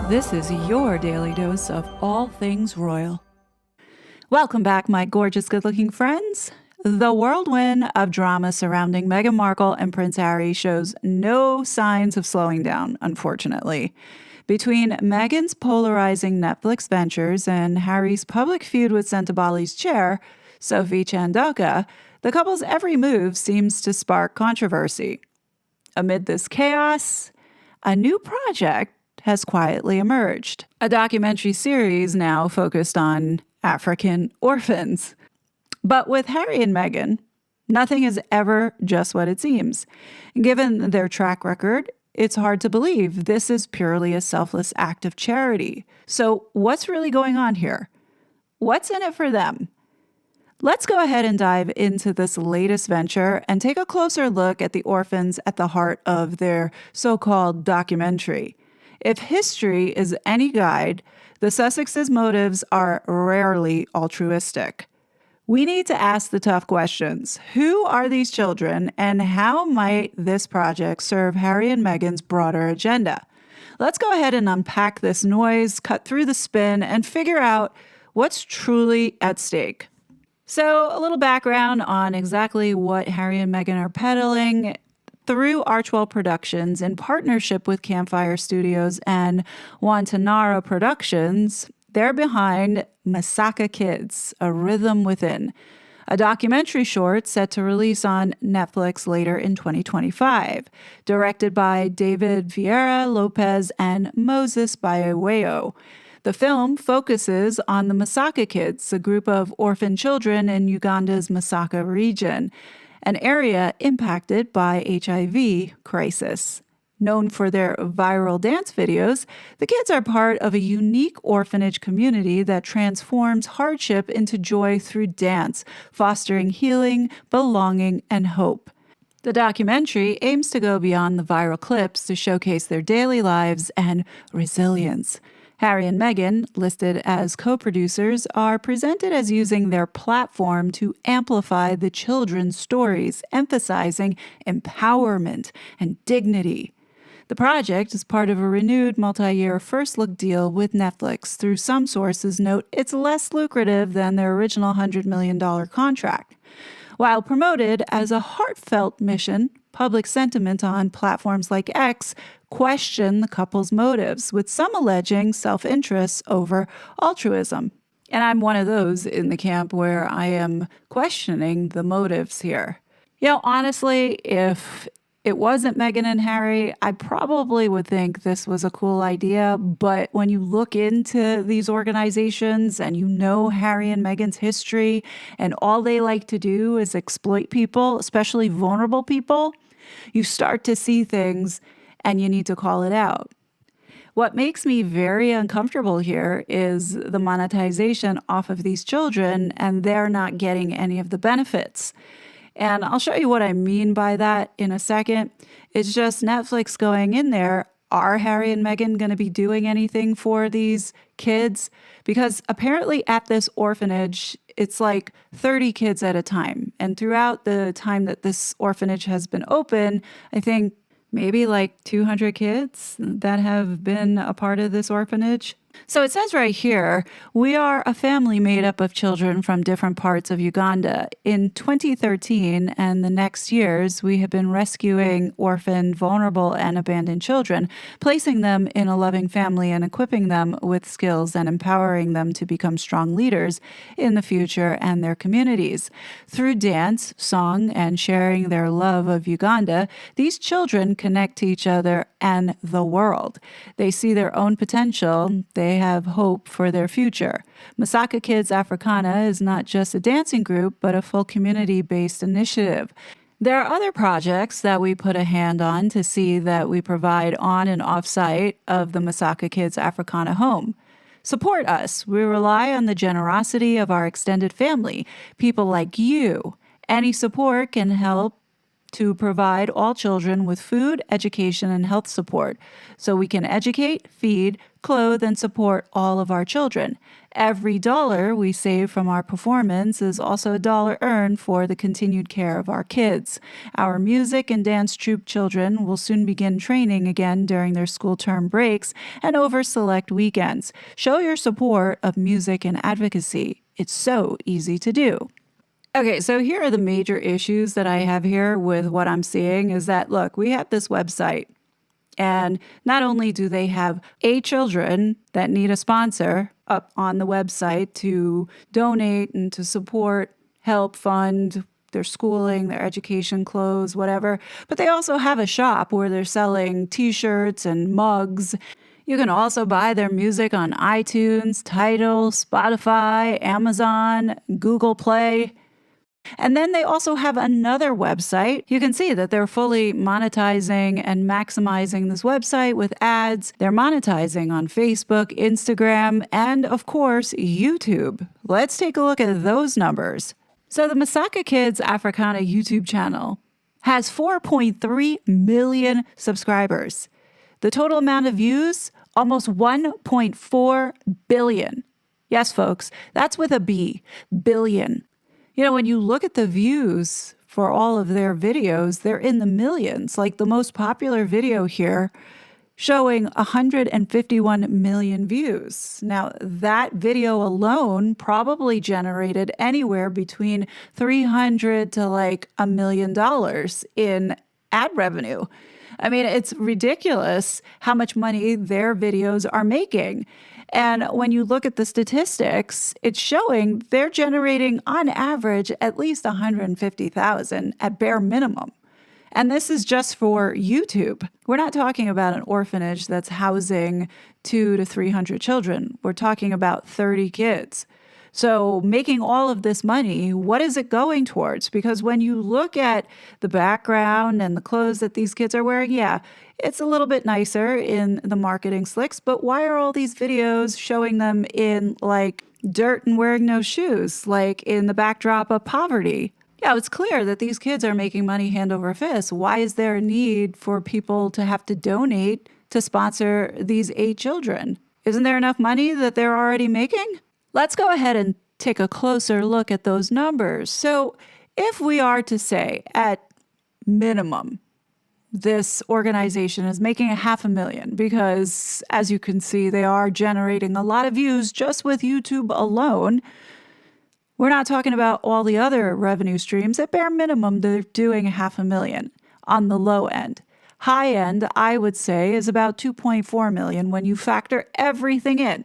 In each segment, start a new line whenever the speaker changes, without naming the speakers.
This is your daily dose of all things royal. Welcome back, my gorgeous, good-looking friends. The whirlwind of drama surrounding Meghan Markle and Prince Harry shows no signs of slowing down, unfortunately. Between Meghan's polarizing Netflix ventures and Harry's public feud with Sentabali's chair, Sophie Chandoka, the couple's every move seems to spark controversy. Amid this chaos, a new project has quietly emerged. A documentary series now focused on African orphans. But with Harry and Meghan, nothing is ever just what it seems. Given their track record, it's hard to believe this is purely a selfless act of charity. So what's really going on here? What's in it for them? Let's go ahead and dive into this latest venture and take a closer look at the orphans at the heart of their so-called documentary. If history is any guide, the Sussexes' motives are rarely altruistic. We need to ask the tough questions. Who are these children, and how might this project serve Harry and Meghan's broader agenda? Let's go ahead and unpack this noise, cut through the spin, and figure out what's truly at stake. So, a little background on exactly what Harry and Meghan are peddling. Through Archwell Productions, in partnership with Campfire Studios and Wantanara Productions, they're behind Masaka Kids, A Rhythm Within, a documentary short set to release on Netflix later in 2025, directed by David Vieira Lopez and Moses Bayeweo. The film focuses on the Masaka Kids, a group of orphan children in Uganda's Masaka region, an area impacted by HIV crisis. Known for their viral dance videos, the kids are part of a unique orphanage community that transforms hardship into joy through dance, fostering healing, belonging, and hope. The documentary aims to go beyond the viral clips to showcase their daily lives and resilience. Harry and Meghan, listed as co-producers, are presented as using their platform to amplify the children's stories, emphasizing empowerment and dignity. The project is part of a renewed multi-year first-look deal with Netflix. Through some sources note it's less lucrative than their original $100 million contract. While promoted as a heartfelt mission, public sentiment on platforms like X question the couple's motives, with some alleging self-interest over altruism. And I'm one of those in the camp where I am questioning the motives here. Honestly, if it wasn't Meghan and Harry, I probably would think this was a cool idea. But when you look into these organizations and you know Harry and Meghan's history, and all they like to do is exploit people, especially vulnerable people, you start to see things and you need to call it out. What makes me very uncomfortable here is the monetization off of these children, and they're not getting any of the benefits. And I'll show you what I mean by that in a second. It's just Netflix going in there. Are Harry and Meghan going to be doing anything for these kids? Because apparently at this orphanage, it's like 30 kids at a time. And throughout the time that this orphanage has been open, I think maybe like 200 kids that have been a part of this orphanage. So it says right here, we are a family made up of children from different parts of Uganda. In 2013 and the next years, we have been rescuing orphaned, vulnerable, and abandoned children, placing them in a loving family and equipping them with skills and empowering them to become strong leaders in the future and their communities. Through dance, song, and sharing their love of Uganda, these children connect to each other and the world. They see their own potential. They have hope for their future. Masaka Kids Africana is not just a dancing group, but a full community-based initiative. There are other projects that we put a hand on to see that we provide on and off-site of the Masaka Kids Africana home. Support us. We rely on the generosity of our extended family, people like you. Any support can help to provide all children with food, education, and health support so we can educate, feed, clothe, and support all of our children. Every dollar we save from our performance is also a dollar earned for the continued care of our kids. Our music and dance troupe children will soon begin training again during their school term breaks and over select weekends. Show your support of music and advocacy. It's so easy to do. Okay, so here are the major issues that I have here with what I'm seeing is that, look, we have this website. And not only do they have 8 children that need a sponsor up on the website to donate and to support, help fund their schooling, their education, clothes, whatever, but they also have a shop where they're selling t-shirts and mugs. You can also buy their music on iTunes, Tidal, Spotify, Amazon, Google Play. And then they also have another website. You can see that they're fully monetizing and maximizing this website with ads. They're monetizing on Facebook, Instagram, and of course, YouTube. Let's take a look at those numbers. So the Masaka Kids Africana YouTube channel has 4.3 million subscribers. The total amount of views, almost 1.4 billion. Yes, folks, that's with a B, billion. You know, when you look at the views for all of their videos, they're in the millions. Like the most popular video here showing 151 million views. Now, that video alone probably generated anywhere between $300 to like $1 million in ad revenue. I mean, it's ridiculous how much money their videos are making. And when you look at the statistics, it's showing they're generating on average at least 150,000 at bare minimum. And this is just for YouTube. We're not talking about an orphanage that's housing 200 to 300 children. We're talking about 30 kids. So making all of this money, what is it going towards? Because when you look at the background and the clothes that these kids are wearing, yeah, it's a little bit nicer in the marketing slicks, but why are all these videos showing them in like dirt and wearing no shoes, like in the backdrop of poverty? Yeah, it's clear that these kids are making money hand over fist. Why is there a need for people to have to donate to sponsor these 8 children? Isn't there enough money that they're already making? Let's go ahead and take a closer look at those numbers. So if we are to say at minimum, this organization is making $500,000 because, as you can see, they are generating a lot of views just with YouTube alone. We're not talking about all the other revenue streams. At bare minimum, they're doing $500,000 on the low end. High end, I would say, is about $2.4 million when you factor everything in.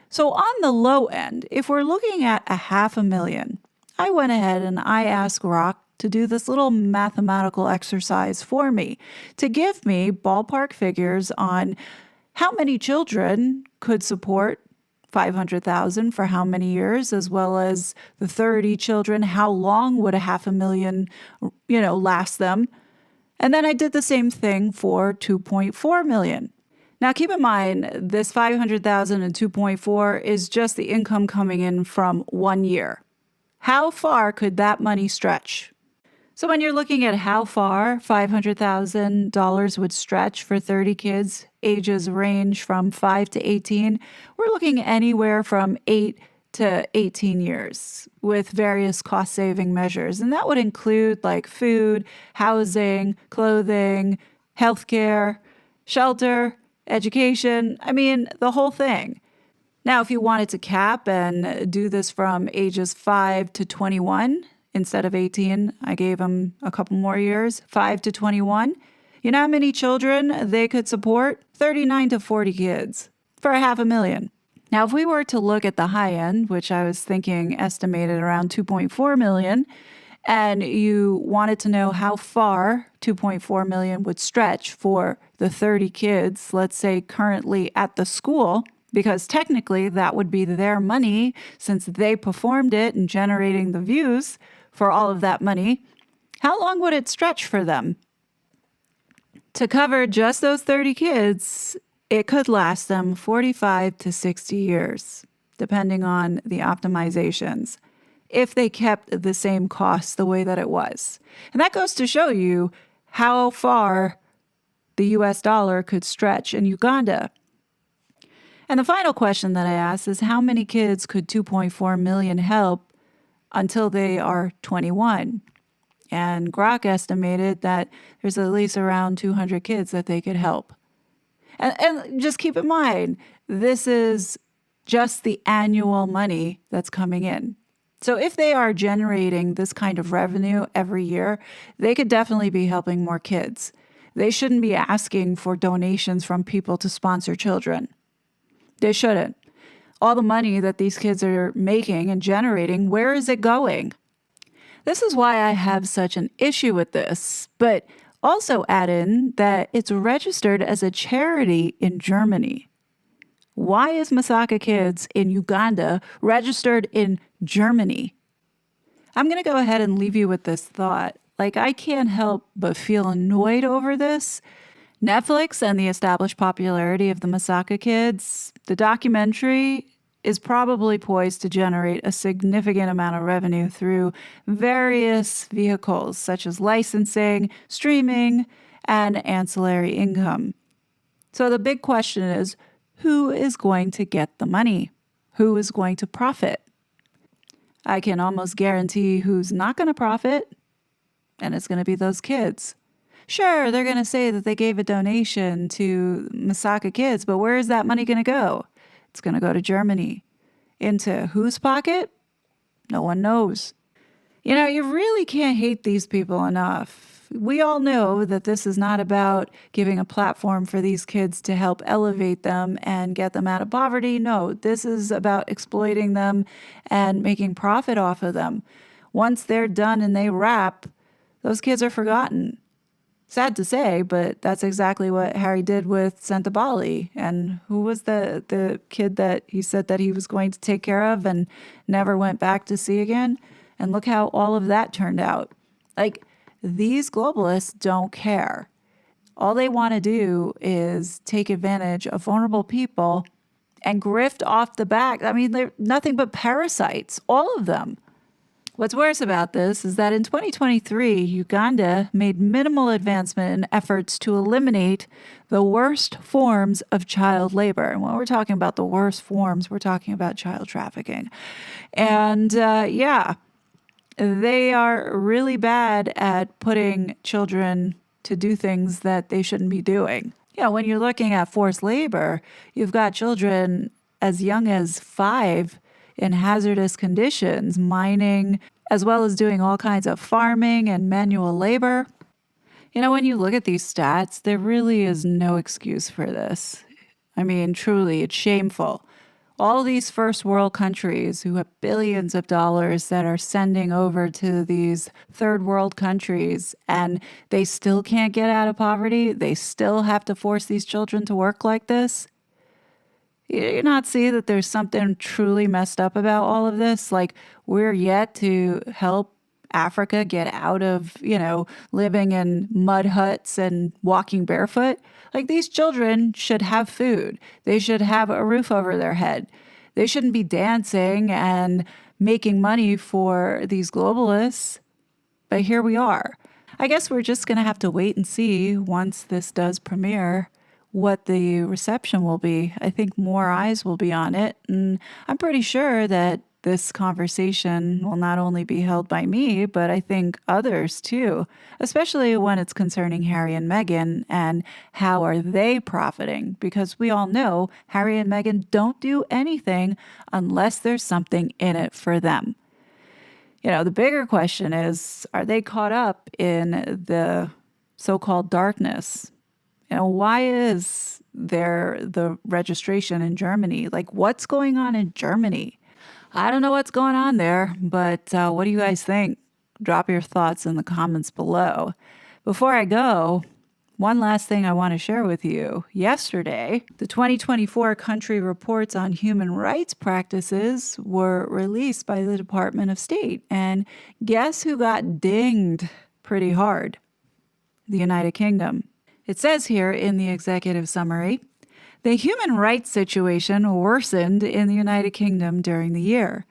So on the low end, if we're looking at $500,000, I went ahead and I asked Rock to do this little mathematical exercise for me to give me ballpark figures on how many children could support 500,000 for how many years, as well as the 30 children, how long would $500,000, last them? And then I did the same thing for 2.4 million. Now, keep in mind, this 500,000 and 2.4 is just the income coming in from 1 year. How far could that money stretch? So when you're looking at how far $500,000 would stretch for 30 kids, ages range from 5 to 18, we're looking anywhere from 8 to 18 years with various cost-saving measures. And that would include like food, housing, clothing, healthcare, shelter, education, the whole thing. Now, if you wanted to cap and do this from ages 5 to 21 instead of 18, I gave them a couple more years, 5 to 21. You know how many children they could support? 39 to 40 kids for $500,000. Now, if we were to look at the high end, which I was thinking estimated around 2.4 million, and you wanted to know how far 2.4 million would stretch for the 30 kids, let's say currently at the school, because technically that would be their money since they performed it and generating the views for all of that money, how long would it stretch for them? To cover just those 30 kids, it could last them 45 to 60 years, depending on the optimizations, if they kept the same cost the way that it was. And that goes to show you how far the US dollar could stretch in Uganda. And the final question that I asked is how many kids could 2.4 million help until they are 21? And Grok estimated that there's at least around 200 kids that they could help. And just keep in mind, this is just the annual money that's coming in. So if they are generating this kind of revenue every year, they could definitely be helping more kids. They shouldn't be asking for donations from people to sponsor children. They shouldn't. All the money that these kids are making and generating, where is it going? This is why I have such an issue with this, but also add in that it's registered as a charity in Germany. Why is Masaka Kids in Uganda registered in Germany? I'm going to go ahead and leave you with this thought. I can't help but feel annoyed over this. Netflix and the established popularity of the Masaka Kids, the documentary is probably poised to generate a significant amount of revenue through various vehicles such as licensing, streaming, and ancillary income. So the big question is, who is going to get the money? Who is going to profit? I can almost guarantee who's not going to profit, and it's going to be those kids. Sure, they're going to say that they gave a donation to Masaka Kids, but where is that money going to go? It's going to go to Germany. Into whose pocket? No one knows. You really can't hate these people enough. We all know that this is not about giving a platform for these kids to help elevate them and get them out of poverty. No, this is about exploiting them and making profit off of them. Once they're done and they wrap, those kids are forgotten. Sad to say, but that's exactly what Harry did with Sentabali. And who was the kid that he said that he was going to take care of and never went back to see again? And look how all of that turned out. These globalists don't care. All they want to do is take advantage of vulnerable people and grift off the back. I mean, they're nothing but parasites, all of them. What's worse about this is that in 2023, Uganda made minimal advancement in efforts to eliminate the worst forms of child labor. And when we're talking about the worst forms, we're talking about child trafficking. And they are really bad at putting children to do things that they shouldn't be doing. When you're looking at forced labor, you've got children as young as 5 in hazardous conditions, mining, as well as doing all kinds of farming and manual labor. When you look at these stats, there really is no excuse for this. I mean, truly, it's shameful. All these first world countries who have billions of dollars that are sending over to these third world countries, and they still can't get out of poverty. They still have to force these children to work like this. You not see that there's something truly messed up about all of this? We're yet to help Africa get out of, living in mud huts and walking barefoot. These children should have food. They should have a roof over their head. They shouldn't be dancing and making money for these globalists. But here we are. I guess we're just going to have to wait and see once this does premiere what the reception will be. I think more eyes will be on it. And I'm pretty sure that this conversation will not only be held by me, but I think others too, especially when it's concerning Harry and Meghan and how are they profiting? Because we all know Harry and Meghan don't do anything unless there's something in it for them. The bigger question is, are they caught up in the so-called darkness? Why is there the registration in Germany? What's going on in Germany? I don't know what's going on there, but what do you guys think? Drop your thoughts in the comments below. Before I go, one last thing I want to share with you. Yesterday, the 2024 country reports on human rights practices were released by the Department of State. And guess who got dinged pretty hard? The United Kingdom. It says here in the executive summary, the human rights situation worsened in the United Kingdom during the year.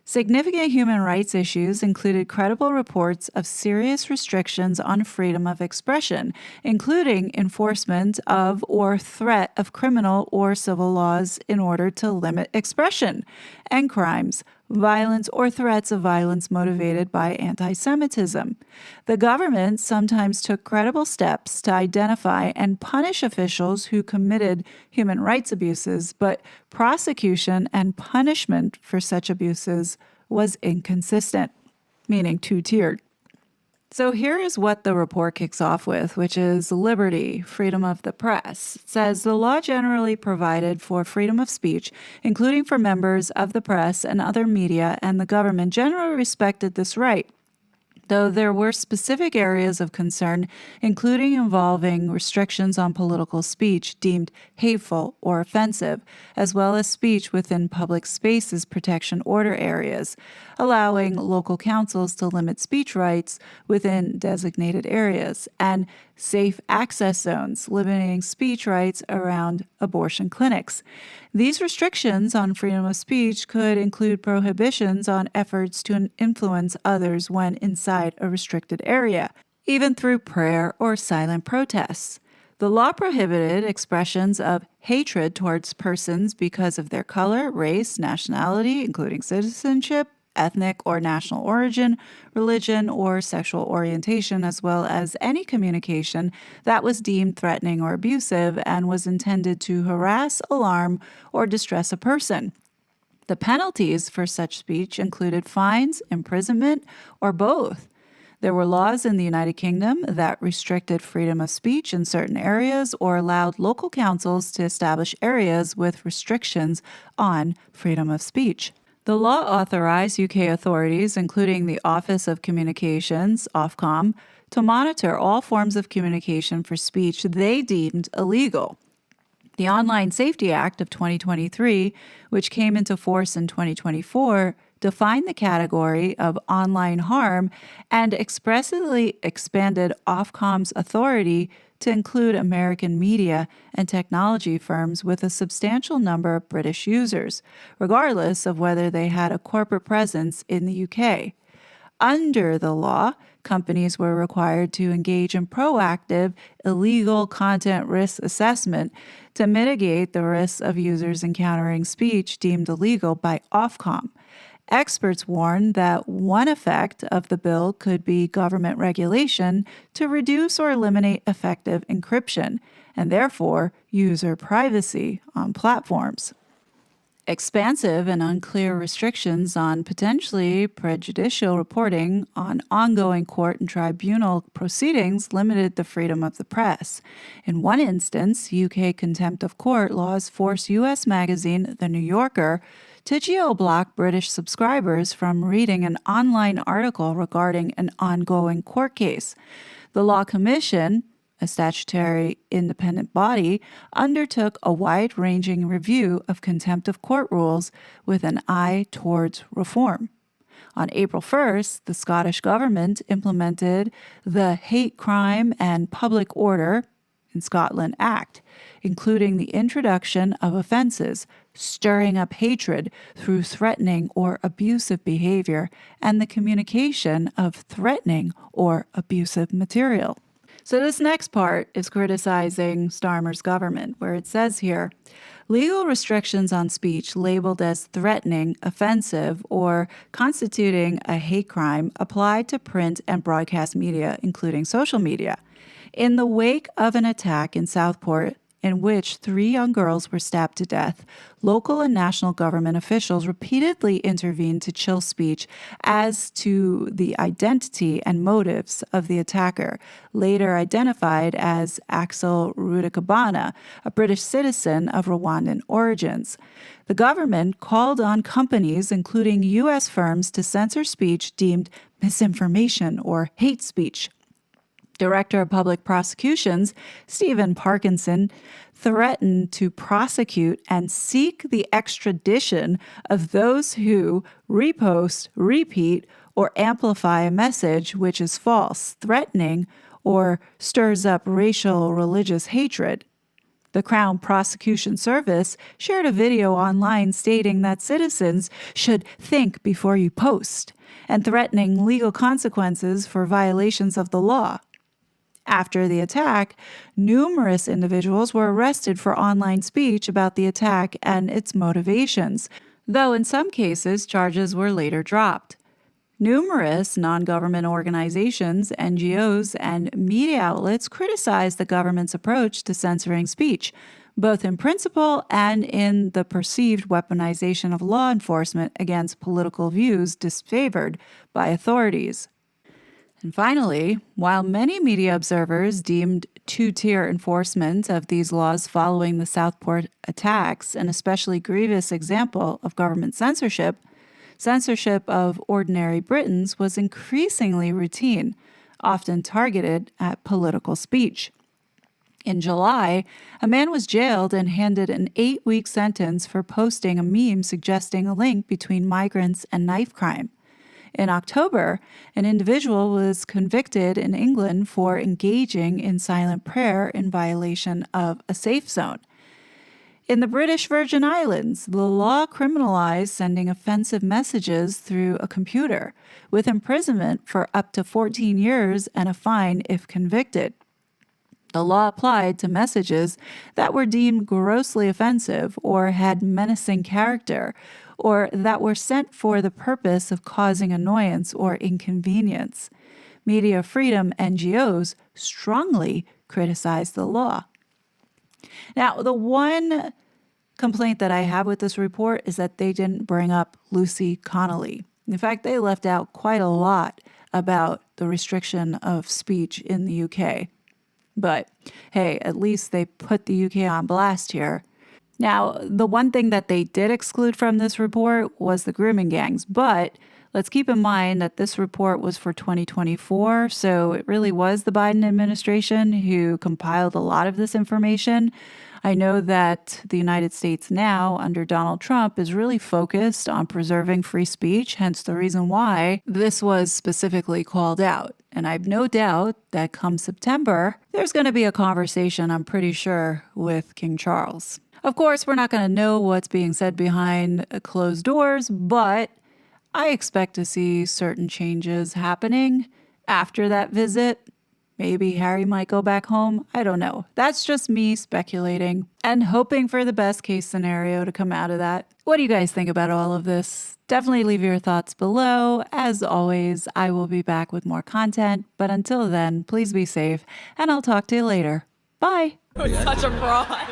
Significant human rights issues included credible reports of serious restrictions on freedom of expression, including enforcement of or threat of criminal or civil laws in order to limit expression, and crimes, violence or threats of violence motivated by anti-Semitism. The government sometimes took credible steps to identify and punish officials who committed human rights abuses, but prosecution and punishment for such abuses was inconsistent, meaning two-tiered. So here is what the report kicks off with, which is liberty, freedom of the press. It says the law generally provided for freedom of speech, including for members of the press and other media, and the government generally respected this right, though there were specific areas of concern, including involving restrictions on political speech deemed hateful or offensive, as well as speech within public spaces protection order areas, allowing local councils to limit speech rights within designated areas, and safe access zones, limiting speech rights around abortion clinics. These restrictions on freedom of speech could include prohibitions on efforts to influence others when inside a restricted area, even through prayer or silent protests. The law prohibited expressions of hatred towards persons because of their color, race, nationality, including citizenship, ethnic or national origin, religion, or sexual orientation, as well as any communication that was deemed threatening or abusive and was intended to harass, alarm, or distress a person. The penalties for such speech included fines, imprisonment, or both. There were laws in the United Kingdom that restricted freedom of speech in certain areas or allowed local councils to establish areas with restrictions on freedom of speech. The law authorized UK authorities, including the Office of Communications, Ofcom, to monitor all forms of communication for speech they deemed illegal. The Online Safety Act of 2023, which came into force in 2024, defined the category of online harm and expressly expanded Ofcom's authority to include American media and technology firms with a substantial number of British users, regardless of whether they had a corporate presence in the UK. Under the law, companies were required to engage in proactive, illegal content risk assessment to mitigate the risks of users encountering speech deemed illegal by Ofcom. Experts warn that one effect of the bill could be government regulation to reduce or eliminate effective encryption, and therefore user privacy on platforms. Expansive and unclear restrictions on potentially prejudicial reporting on ongoing court and tribunal proceedings limited the freedom of the press. In one instance, UK contempt of court laws forced U.S. magazine The New Yorker to geo-block British subscribers from reading an online article regarding an ongoing court case. The Law Commission, a statutory independent body, undertook a wide-ranging review of contempt of court rules with an eye towards reform. On April 1st, the Scottish government implemented the Hate Crime and Public Order in Scotland Act, including the introduction of offenses stirring up hatred through threatening or abusive behavior and the communication of threatening or abusive material. So this next part is criticizing Starmer's government, where it says here, legal restrictions on speech labeled as threatening, offensive, or constituting a hate crime apply to print and broadcast media, including social media. In the wake of an attack in Southport, in which 3 young girls were stabbed to death, local and national government officials repeatedly intervened to chill speech as to the identity and motives of the attacker, later identified as Axel Rudikabana, a British citizen of Rwandan origins. The government called on companies, including U.S. firms, to censor speech deemed misinformation or hate speech. Director of Public Prosecutions, Stephen Parkinson, threatened to prosecute and seek the extradition of those who repost, repeat, or amplify a message which is false, threatening, or stirs up racial or religious hatred. The Crown Prosecution Service shared a video online stating that citizens should think before you post and threatening legal consequences for violations of the law. After the attack, numerous individuals were arrested for online speech about the attack and its motivations, though in some cases charges were later dropped. Numerous non-government organizations, NGOs, and media outlets criticized the government's approach to censoring speech, both in principle and in the perceived weaponization of law enforcement against political views disfavored by authorities. And finally, while many media observers deemed two-tier enforcement of these laws following the Southport attacks an especially grievous example of government censorship, censorship of ordinary Britons was increasingly routine, often targeted at political speech. In July, a man was jailed and handed an 8-week sentence for posting a meme suggesting a link between migrants and knife crime. In October, an individual was convicted in England for engaging in silent prayer in violation of a safe zone. In the British Virgin Islands, the law criminalized sending offensive messages through a computer, with imprisonment for up to 14 years and a fine if convicted. The law applied to messages that were deemed grossly offensive or had menacing character, or that were sent for the purpose of causing annoyance or inconvenience. Media freedom NGOs strongly criticized the law. Now, the one complaint that I have with this report is that they didn't bring up Lucy Connolly. In fact, they left out quite a lot about the restriction of speech in the UK. But hey, at least they put the UK on blast here. Now, the one thing that they did exclude from this report was the grooming gangs, but let's keep in mind that this report was for 2024, so it really was the Biden administration who compiled a lot of this information. I know that the United States now, under Donald Trump, is really focused on preserving free speech, hence the reason why this was specifically called out. And I have no doubt that come September, there's going to be a conversation, I'm pretty sure, with King Charles. Of course, we're not going to know what's being said behind closed doors, but I expect to see certain changes happening after that visit. Maybe Harry might go back home. I don't know. That's just me speculating and hoping for the best case scenario to come out of that. What do you guys think about all of this? Definitely leave your thoughts below. As always, I will be back with more content. But until then, please be safe, and I'll talk to you later. Bye.
Such a fraud.